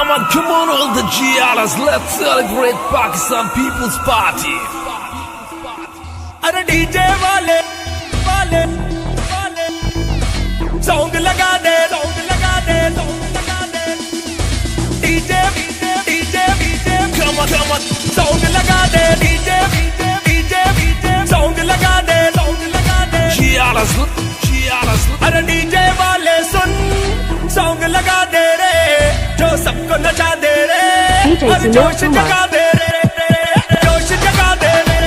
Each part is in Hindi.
Come on, all the GRs, let's celebrate Pakistan People's Party. अरे डीजे वाले वाले वाले सॉन्ग लगा दे DJ DJ DJ Come on, song लगा दे डीजे डीजे सॉन्ग लगा दे GRs, अरे डीजे वाले सुन सॉन्ग लगा दे रे जो सबको नचा दे रे और जोश जगा दे रे जोश जगा दे रे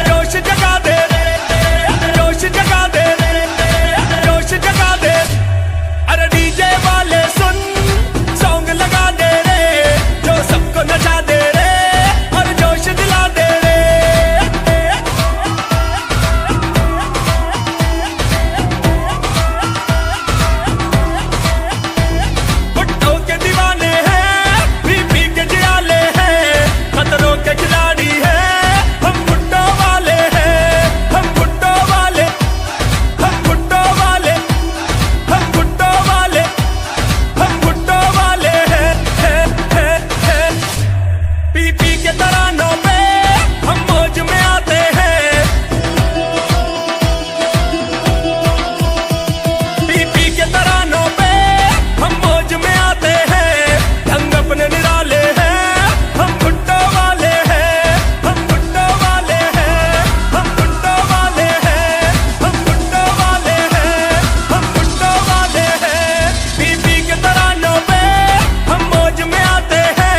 जोश जगा दे रे जोश जगा दे रे जोश जगा दे अरे डीजे वाले सुन सॉन्ग लगा दे रे जो सबको नचा दे रे और जोश दिला दे रे भुट्टो के दीवाने हैं पी के जियाले हैं खतरों के खिलाड़ी हैं हम भुट्टो वाले हैं हम भुट्टो वाले हम भुट्टो वाले हम भुट्टो वाले हम भुट्टो वाले हैं पी के तरानों पे हम मौज में आते हैं पी के तरानों पे हम मौज में आते हैं ढंग अपने निराले हैं हम भुट्टो वाले हैं हम भुट्टो वाले हैं हम भुट्टो वाले हैं हम भुट्टो वाले हैं हम भुट्टो वाले हैं पी के तरानों पे हम मौज में आते हैं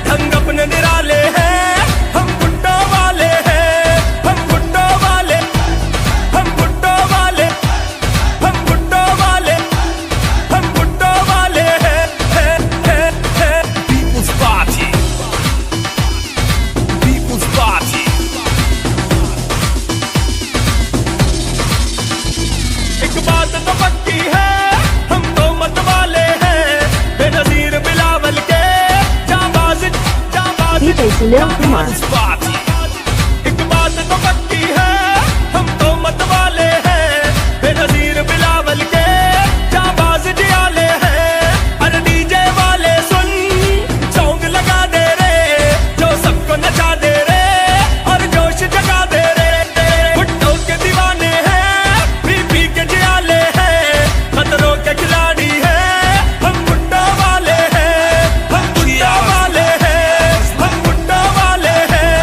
ढंग अपने निराले हैं हम भुट्टो वाले हैं हम भुट्टो वाले हम भुट्टो वाले हम भुट्टो वाले हम भुट्टो वाले हैं People's Party. People's Party. एक बात तो पक्की है हम तो मत वाले हैं बेनजीर बिलावल के जाबाज DJ Sunil Kumar. People's Party. एक बात तो पक्की है हम तो मत वाले हैं बेनजीर बिलावल के जाबाज जियाले हैं अरे डीजे वाले सुन सॉन्ग लगा दे रे जो सबको नचा दे रे और जोश जगा दे रे भुट्टो के दीवाने हैं पी के जियाले हैं खतरों के खिलाड़ी हैं हम भुट्टो वाले हैं हम भुट्टो वाले हैं हम भुट्टो वाले हैं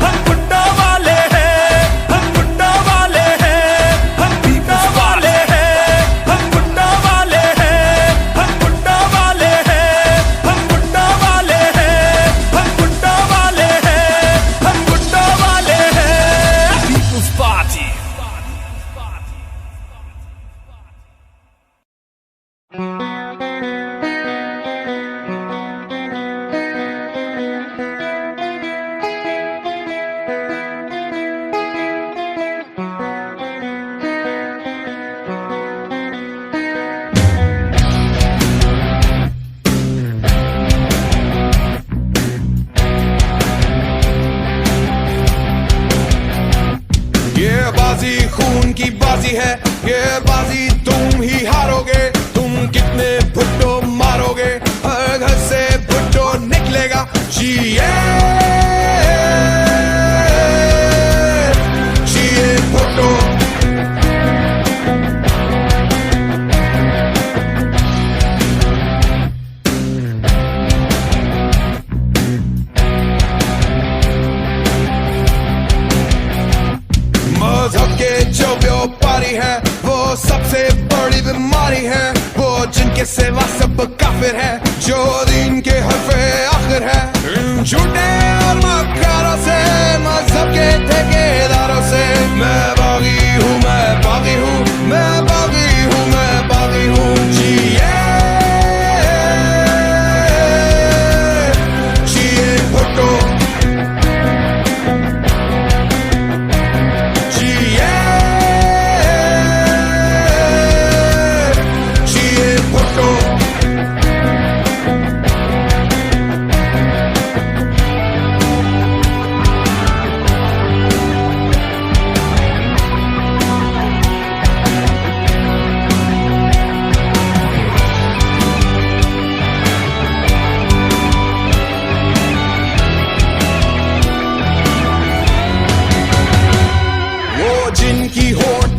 हम भुट्टो वाले हैं हम भुट्टो वाले हैं हम भुट्टो वाले हैं हम भुट्टो वाले हैं हम भुट्टो वाले हैं हम भुट्टो वाले हैं हम भुट्टो वाले हैं हम भुट्टो वाले हैं People's Party. ये बाजी खून की बाजी है ये बाजी तुम ही हारोगे तुम कितने भुट्टो मारोगे हर घर से भुट्टो निकलेगा जिए भुट्टो मजहब के जो व्यापारी है वो सबसे बड़ी बीमारी है वो जिनके सिवा सब काफिर है जो दीन के हरफे आखिर है इन झूठे और मक्कारों से मजहब के ठेकेदारों से मैं बागी हूँ मैं बागी हूँ मैं बागी हूँ मैं बागी हूँ जिए भुट्टो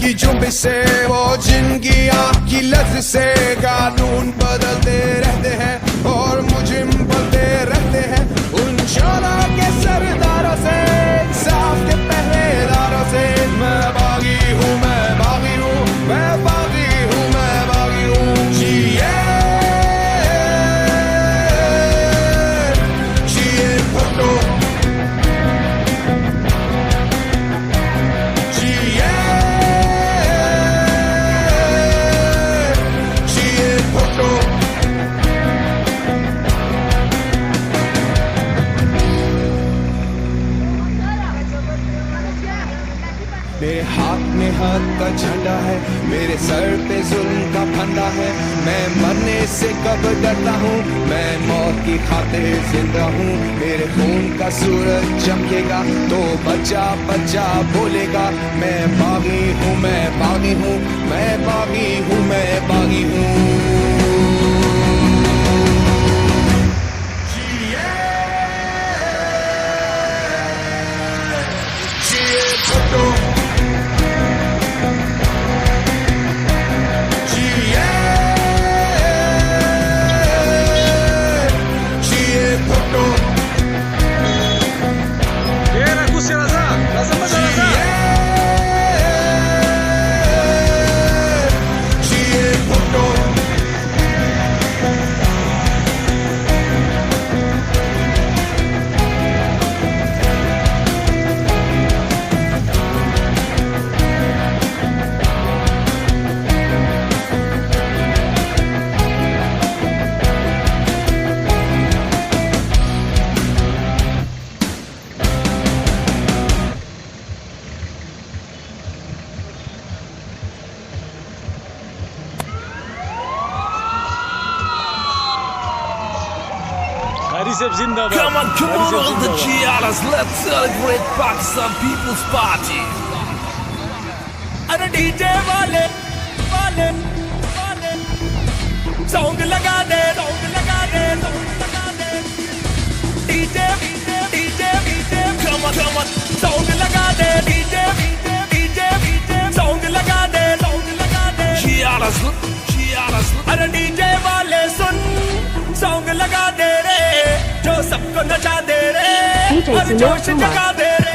की जुम्बिश से, वो जिनकी आँख की लफ्ज से कानून बदलते रहते हैं और मुजिम बनते रहते हैं। उन शोला के सरदारों से, इंसाफ के पहरेदारों से, मैं बागी हूँ, मैं बागी हूँ, मैं बागी हूँ, मैं बागी हूँ। जिए जिए भुट्टो, जिए जिए भुट्टो। मेरे हाथ में हक का झंडा है, मेरे सर पे जुल्म का फंदा है। मैं मरने से कब डरता हूँ, मैं मौत की खातिर जिंदा हूँ। मेरे खून का सूरज चमकेगा तो बच्चा बच्चा बोलेगा, मैं बागी हूँ, मैं बागी हूँ, मैं बागी हूँ, मैं बागी हूँ। जिए भुट्टो, जिए जिए भुट्टो, जिए Bhutto. Come on, all the Gialas, let's celebrate Pakistan People's Party. अरे डीजे वाले वाले वाले सॉन्ग लगा दे, सॉन्ग लगा दे, सॉन्ग लगा दे। DJ DJ DJ Come on, song लगा दे, डीजे डीजे डीजे सॉन्ग लगा दे, सॉन्ग लगा दे। Gialas, अरे डीजे वाले सुन, सॉन्ग लगा दे रे, जो सबको नचा दे रे, DJ और जोश Sunil Kumar. जगा दे रे।